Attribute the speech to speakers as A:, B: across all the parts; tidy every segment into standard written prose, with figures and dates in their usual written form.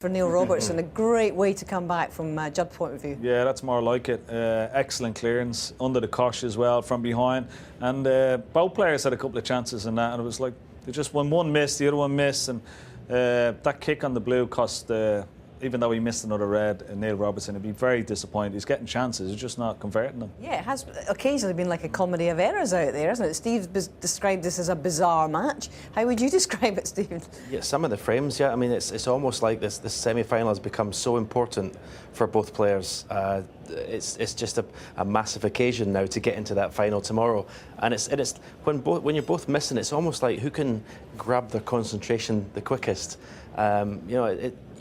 A: For Neil Robertson, a great way to come back from Judd's point of view.
B: Yeah, that's more like it. Excellent clearance under the cosh as well from behind, and both players had a couple of chances in that, and it was like they just one missed, the other one missed, and that kick on the blue cost. Even though he missed another red, Neil Robertson would be very disappointed. He's getting chances, he's just not converting them.
A: Yeah, it has occasionally been like a comedy of errors out there, hasn't it? Steve's described this as a bizarre match. How would you describe it, Steve?
C: Yeah, some of the frames, yeah. I mean, it's almost like this semi-final has become so important for both players. It's just a massive occasion now to get into that final tomorrow, and it's when you're both missing, it's almost like who can grab their concentration the quickest.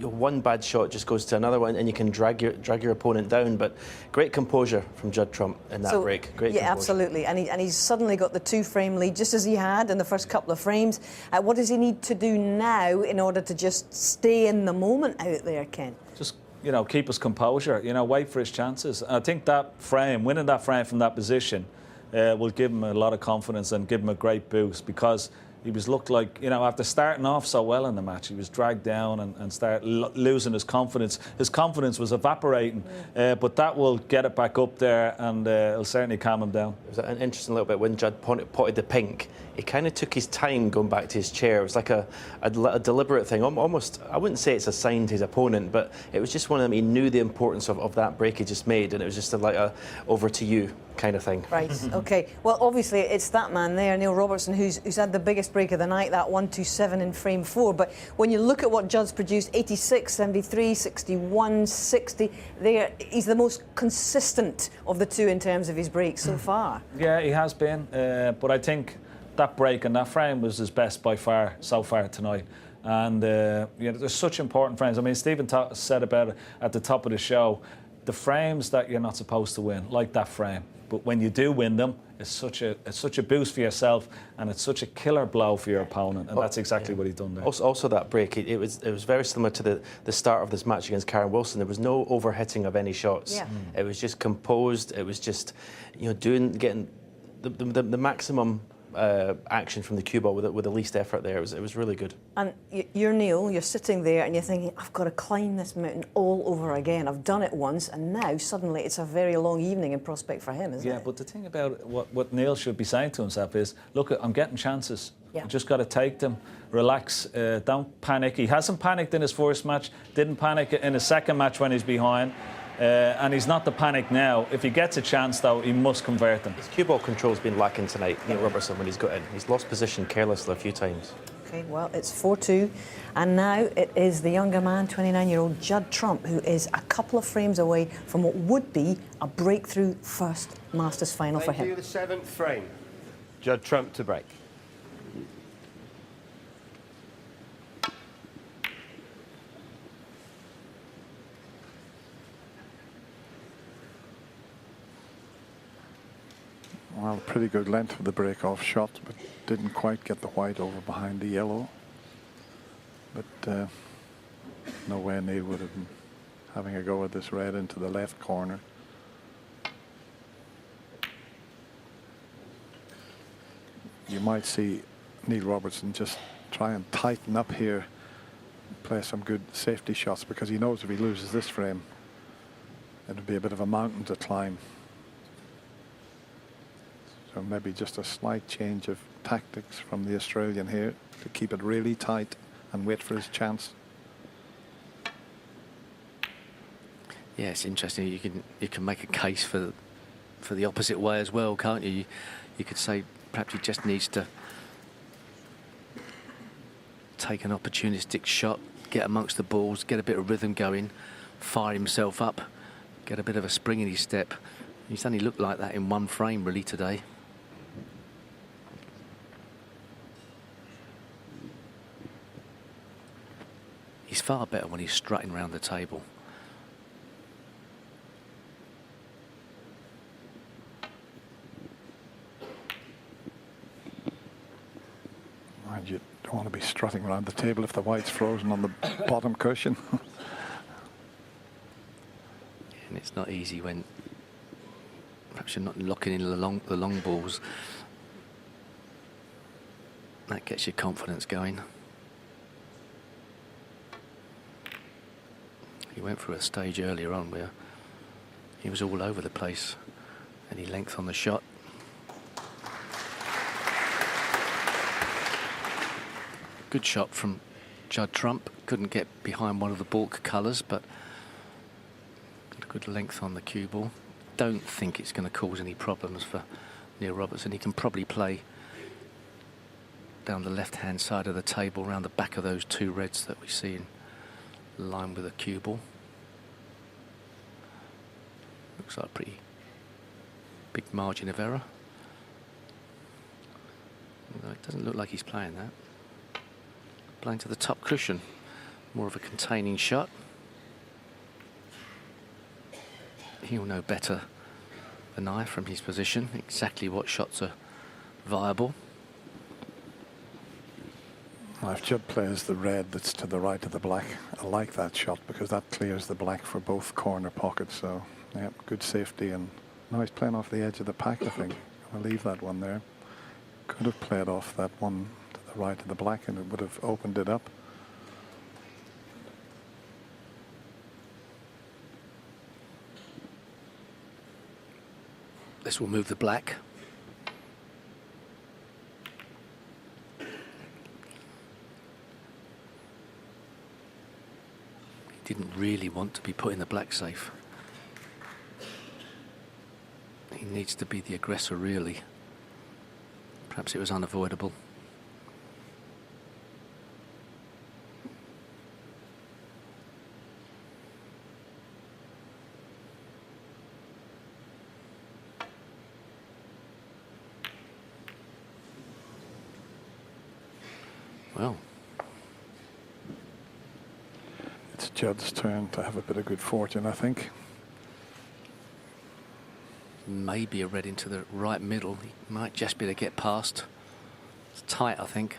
C: One bad shot just goes to another one, and you can drag your opponent down. But great composure from Judd Trump in that break. Great composure.
A: Absolutely. And he's suddenly got the 2-frame lead, just as he had in the first couple of frames. What does he need to do now in order to just stay in the moment out there, Ken?
B: Just keep his composure. Wait for his chances. And I think that frame, winning that frame from that position, will give him a lot of confidence and give him a great boost, because he looked like, after starting off so well in the match, he was dragged down and started losing his confidence. His confidence was evaporating, but that will get it back up there, and it'll certainly calm him down.
C: It was an interesting little bit when Judd potted the pink. He kind of took his time going back to his chair. It was like a deliberate thing. Almost, I wouldn't say it's a sign to his opponent, but it was just one of them. He knew the importance of that break he just made, and it was just like a over to you kind of thing.
A: Right, OK. Well, obviously, it's that man there, Neil Robertson, who's had the biggest break of the night, that 1-2-7 in frame 4. But when you look at what Judd's produced, 86, 73, 61, 60, he's the most consistent of the two in terms of his breaks so far. Yeah,
B: he has been. But I think that break and that frame was his best by far so far tonight. And there's such important frames. I mean, Stephen said about it at the top of the show, the frames that you're not supposed to win, like that frame. But when you do win them, it's such a boost for yourself, and it's such a killer blow for your opponent, and that's exactly what he's done there.
C: Also that break, it was very similar to the start of this match against Karen Wilson. There was no overhitting of any shots.
A: Yeah.
C: It was just composed. It was just getting the maximum action from the cue ball with the least effort there. It was really good.
A: And you're Neil, you're sitting there and you're thinking, I've got to climb this mountain all over again. I've done it once, and now suddenly it's a very long evening in prospect for him, isn't it?
B: Yeah, but the thing about what Neil should be saying to himself is, look, I'm getting chances.
A: Yeah.
B: You just got to take them, relax, don't panic. He hasn't panicked in his first match, didn't panic in his second match when he's behind. And he's not the panic now. If he gets a chance, though, he must convert them.
C: His cue ball control's been lacking tonight, Neil Robertson, when he's got in. He's lost position carelessly a few times.
A: OK, well, it's 4-2. And now it is the younger man, 29-year-old Judd Trump, who is a couple of frames away from what would be a breakthrough first Masters final for him.
D: The 7th frame. Judd Trump to break.
E: Well, pretty good length of the break-off shot, but didn't quite get the white over behind the yellow. But no way Neil would have been having a go at this red into the left corner. You might see Neil Robertson just try and tighten up here, play some good safety shots, because he knows if he loses this frame, it'll be a bit of a mountain to climb. So maybe just a slight change of tactics from the Australian here to keep it really tight and wait for his chance.
F: Yeah, it's interesting. You can make a case for the opposite way as well, can't you? You could say perhaps he just needs to take an opportunistic shot, get amongst the balls, get a bit of rhythm going, fire himself up, get a bit of a spring in his step. He's only looked like that in one frame really today. He's far better when he's strutting around the table.
E: And you don't want to be strutting around the table if the white's frozen on the bottom cushion.
F: And it's not easy when perhaps you're not locking in the long balls. That gets your confidence going. He went through a stage earlier on where he was all over the place. Any length on the shot. Good shot from Judd Trump. Couldn't get behind one of the balk colours, but got a good length on the cue ball. Don't think it's going to cause any problems for Neil Robertson. He can probably play down the left-hand side of the table, around the back of those two reds that we see in line with the cue ball. Looks like a pretty big margin of error. Although it doesn't look like he's playing that. Playing to the top cushion. More of a containing shot. He'll know better than I from his position exactly what shots are viable.
E: If Judd plays the red that's to the right of the black, I like that shot because that clears the black for both corner pockets. So, yeah, good safety. And now he's playing off the edge of the pack, I think. I'll leave that one there. Could have played off that one to the right of the black and it would have opened it up.
F: This will move the black. He didn't really want to be putting the black safe. He needs to be the aggressor, really. Perhaps it was unavoidable. Well,
E: it's Judd's turn to have a bit of good fortune, I think.
F: maybe a red into the right middle. He might just be able to get past. It's tight, I think.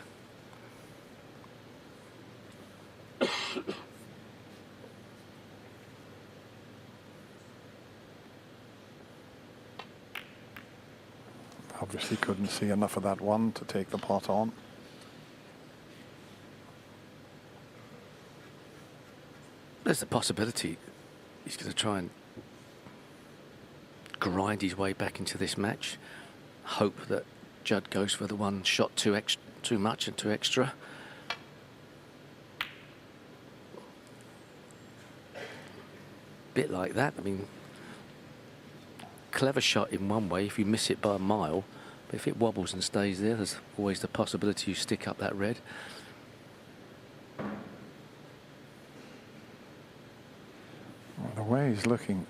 E: Obviously couldn't see enough of that one to take the pot on.
F: There's a possibility he's going to try and grind his way back into this match. Hope that Judd goes for the one shot too much and too extra. Bit like that. I mean, clever shot in one way if you miss it by a mile, but if it wobbles and stays there, there's always the possibility you stick up that red.
E: Well, the way he's looking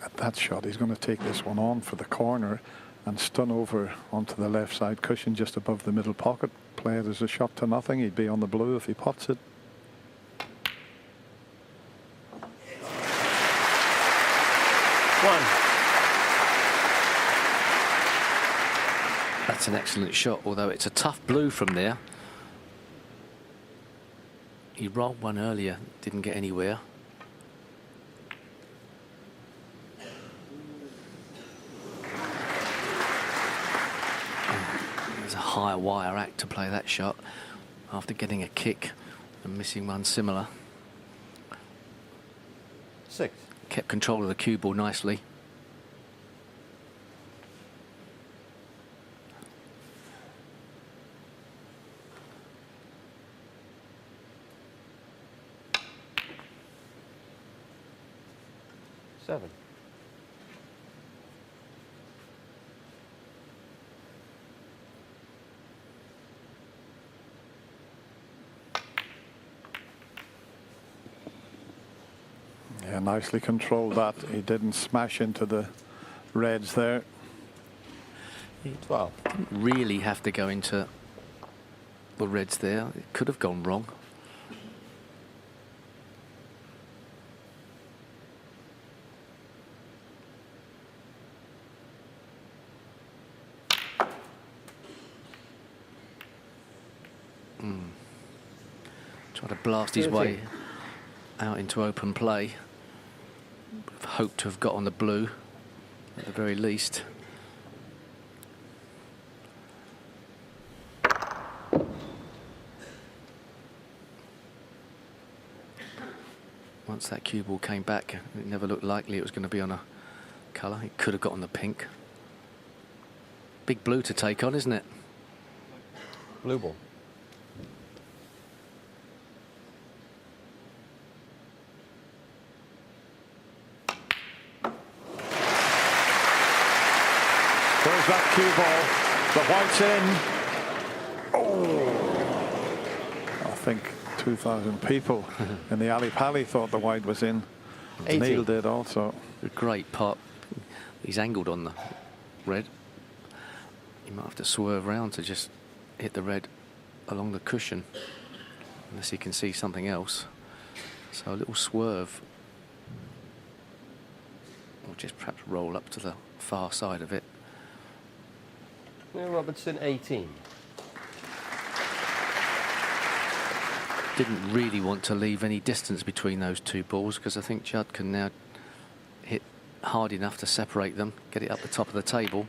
E: at that shot, he's going to take this one on for the corner and stun over onto the left side cushion just above the middle pocket. Play it as a shot to nothing. He'd be on the blue if he pots it.
F: That's an excellent shot, although it's a tough blue from there. He rolled one earlier, didn't get anywhere. There's a high wire act to play that shot after getting a kick and missing one similar.
D: 6.
F: Kept control of the cue ball nicely.
D: Seven.
E: Yeah, nicely controlled that. He didn't smash into the reds there.
D: 12.
F: Didn't really have to go into the reds there. It could have gone wrong. Try to blast his way out into open play. Would have hoped to have got on the blue at the very least. Once that cue ball came back, it never looked likely it was going to be on a colour. It could have got on the pink. Big blue to take on, isn't it?
D: Blue ball.
E: There's that cue ball. The white's in. Oh! I think 2,000 people in the Ali Pali thought the white was in.
D: 80.
E: Neil did also.
F: A great pot. He's angled on the red. He might have to swerve round to just hit the red along the cushion, unless he can see something else. So a little swerve, or just perhaps roll up to the far side of it.
D: Neil Robertson, 18.
F: Didn't really want to leave any distance between those two balls, because I think Judd can now hit hard enough to separate them, get it up the top of the table,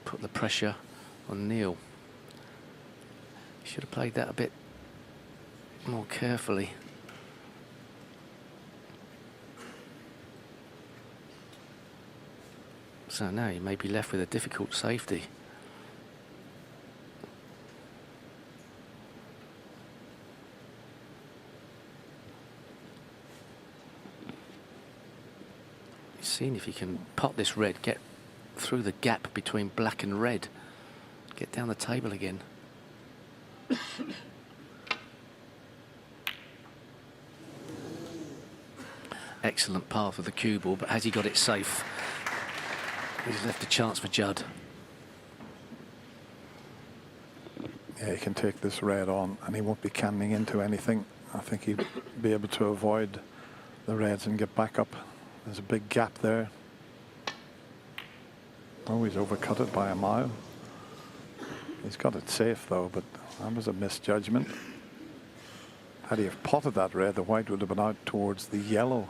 F: put the pressure on Neil. Should have played that a bit more carefully. So now he may be left with a difficult safety. He's seeing if he can pot this red, get through the gap between black and red, get down the table again. Excellent path with the cue ball, but has he got it safe? He's left a chance for Judd.
E: Yeah, he can take this red on and he won't be canning into anything. I think he'll be able to avoid the reds and get back up. There's a big gap there. Oh, he's overcut it by a mile. He's got it safe though, but that was a misjudgment. Had he have potted that red, the white would have been out towards the yellow.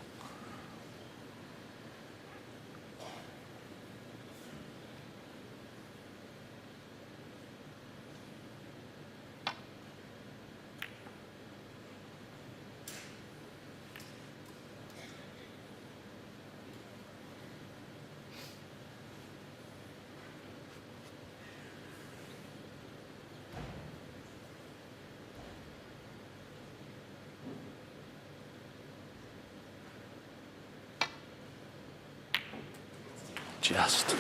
F: Just.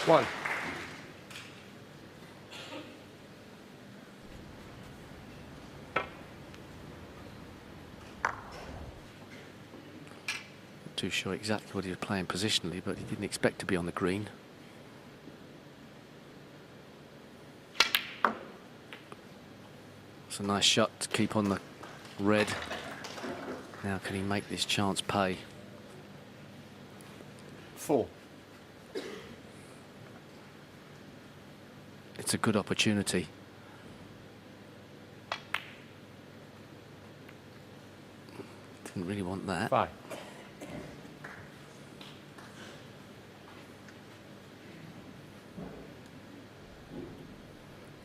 D: One.
F: Not too sure exactly what he was playing positionally, but he didn't expect to be on the green. It's a nice shot to keep on the red. Now can he make this chance pay?
D: 4.
F: It's a good opportunity. Didn't really want that.
D: 5.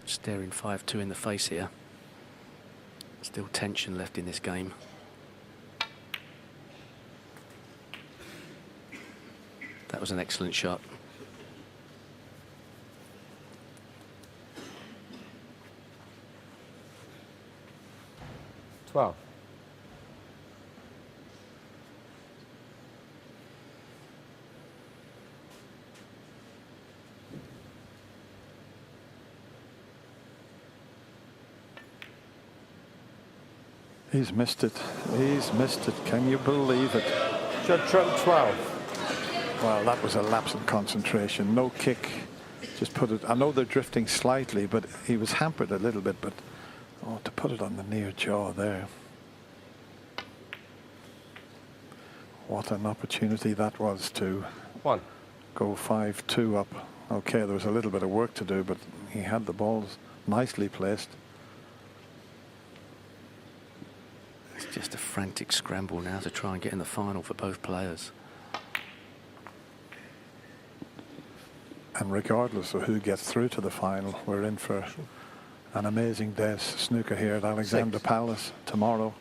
F: Staring 5-2 in the face here. Still tension left in this game. That was an excellent shot.
D: Twelve.
E: He's missed it. He's missed it. Can you believe it?
D: Judd Trump, 12.
E: Well, that was a lapse in concentration. No kick. Just put it. I know they're drifting slightly, but he was hampered a little bit. But oh, to put it on the near jaw there. What an opportunity that was to
D: 1.
E: go 5-2 up. Okay, there was a little bit of work to do, but he had the balls nicely placed.
F: It's just a frantic scramble now to try and get in the final for both players. And
E: regardless of who gets through to the final, we're in for an amazing day's snooker here at Alexander Palace tomorrow.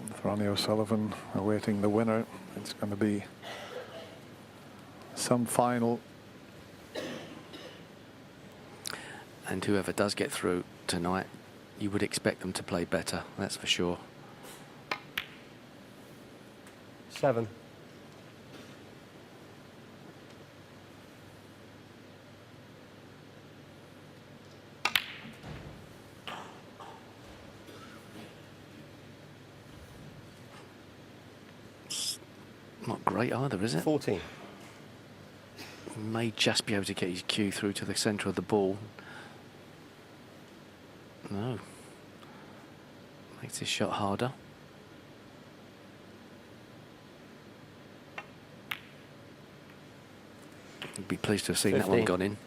E: With Ronnie O'Sullivan awaiting the winner. It's going to be some final.
F: And whoever does get through tonight, you would expect them to play better, that's for sure.
D: 7.
F: Not great either, is it?
D: 14.
F: May just be able to get his cue through to the centre of the ball. No. Makes his shot harder. I'd be pleased to have seen
D: 15.
F: that one gone in.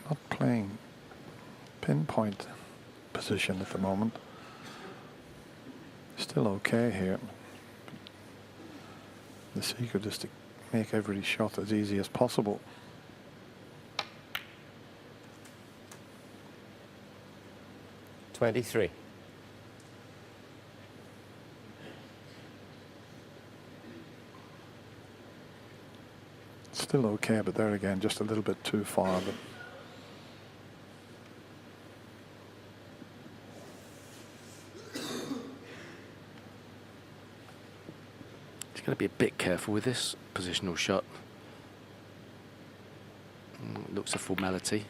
E: Not playing pinpoint position at the moment. Still okay here. The secret is to make every shot as easy as possible.
D: $23.
E: Still okay, but there again, just a little bit too far. But
F: He's going to be a bit careful with this positional shot. Looks a formality.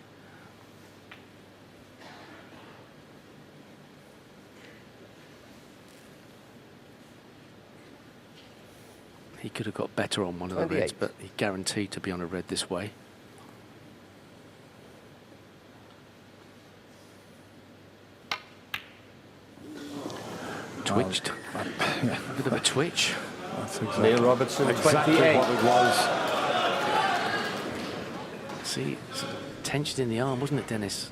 F: He could have got better on one of the
D: 28.
F: reds, but he guaranteed to be on a red this way. Twitched.
E: yeah,
F: A bit of a twitch.
E: that's exactly,
D: Neil Robertson,
E: exactly
D: 28.
E: what it was.
F: See, tension in the arm, wasn't it, Dennis?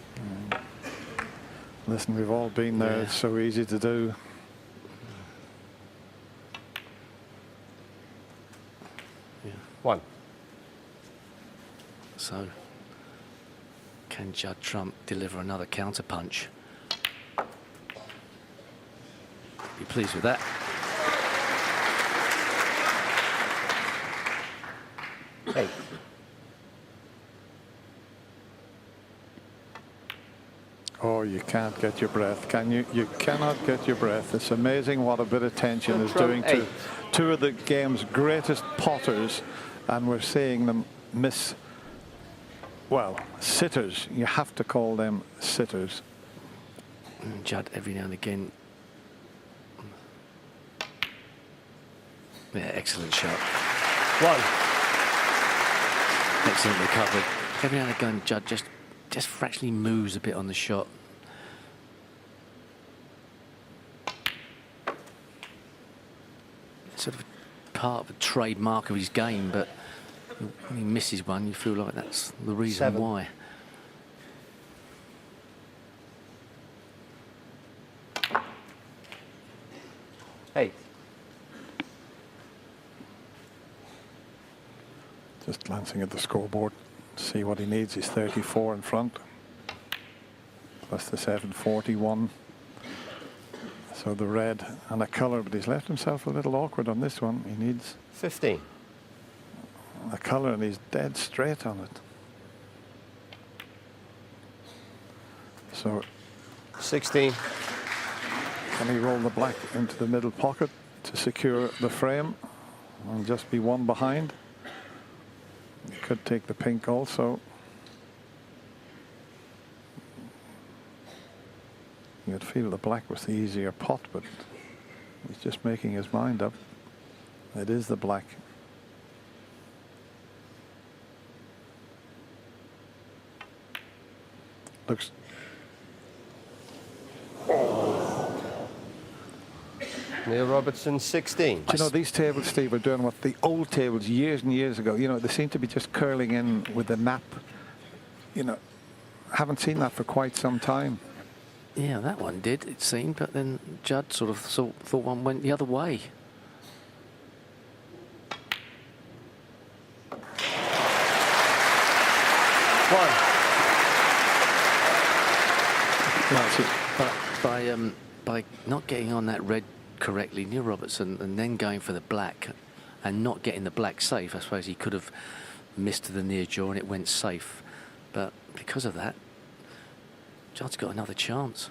E: Listen, we've all been there.
F: Yeah.
E: It's so easy to do.
F: Yeah.
D: 1.
F: So, can Judd Trump deliver another counter punch? Be pleased with that.
D: Eight.
E: Oh, you can't get your breath, can you? You cannot get your breath. It's amazing what a bit of tension is doing to two of the game's greatest potters, and we're seeing them miss. Well, sitters. You have to call them sitters.
F: And Judd every now and again. Yeah, excellent shot.
D: 1.
F: Excellent recovery. Every now and again, Judd just fractionally moves a bit on the shot. Sort of part of the trademark of his game, but when he misses one, you feel like that's the reason
D: 7.
F: why.
D: Eight.
E: Just glancing at the scoreboard, see what he needs. He's 34 in front, plus the 741. So the red and a colour, but he's left himself a little awkward on this one. He needs
D: 15.
E: a colour, and he's dead straight on it. So
D: 16.
E: can he roll the black into the middle pocket to secure the frame and just be one behind? He could take the pink also. You'd feel the black was the easier pot, but he's just making his mind up. It is the black. Looks.
D: Neil Robertson, 16.
E: Do you know, these tables, Steve, are doing what the old tables years and years ago, you know, they seem to be just curling in with the nap. You know, haven't seen that for quite some time.
F: Yeah, that one did, it seemed, but then Judd sort of thought one went the other way. By not getting on that red correctly, Neil Robertson, and then going for the black and not getting the black safe, I suppose he could have missed the near jaw and it went safe. But because of that, Judd's got another chance.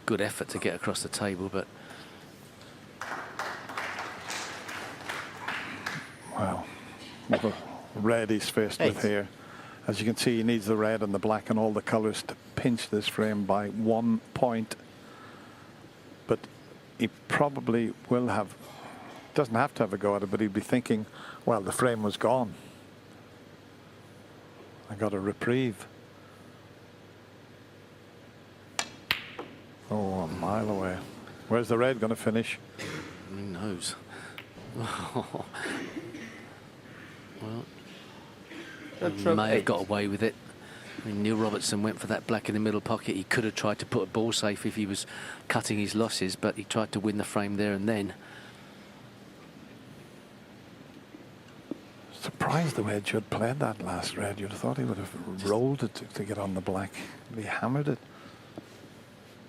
F: Good effort to get across the table, but
E: Wow. The red he's faced with here. As you can see, he needs the red and the black and all the colours to pinch this frame by 1 point. But he probably will have, doesn't have to have a go at it, but he'd be thinking, well, the frame was gone. I got a reprieve. Oh, a mile away. Where's the red going to finish?
F: who knows? Well, may have got away with it. I mean, Neil Robertson went for that black in the middle pocket. He could have tried to put a ball safe if he was cutting his losses, but he tried to win the frame there and then.
E: Surprised the way Judd played that last red. You'd have thought he would have rolled it to get on the black. He hammered it.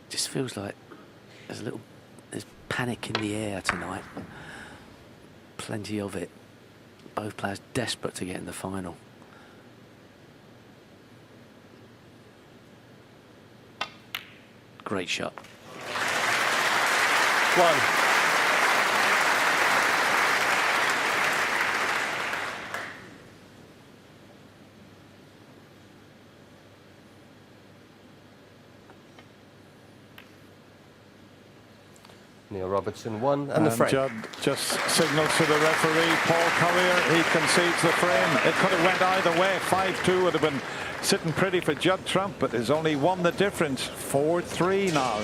F: Just feels like there's panic in the air tonight. Plenty of it. Both players desperate to get in the final. Great shot.
D: One. Neil Robertson won, and the frame.
E: Judd just signals to the referee, Paul Collier. He concedes the frame. It could have went either way. 5-2 would have been sitting pretty for Judd Trump, but has only won the difference. 4-3 now.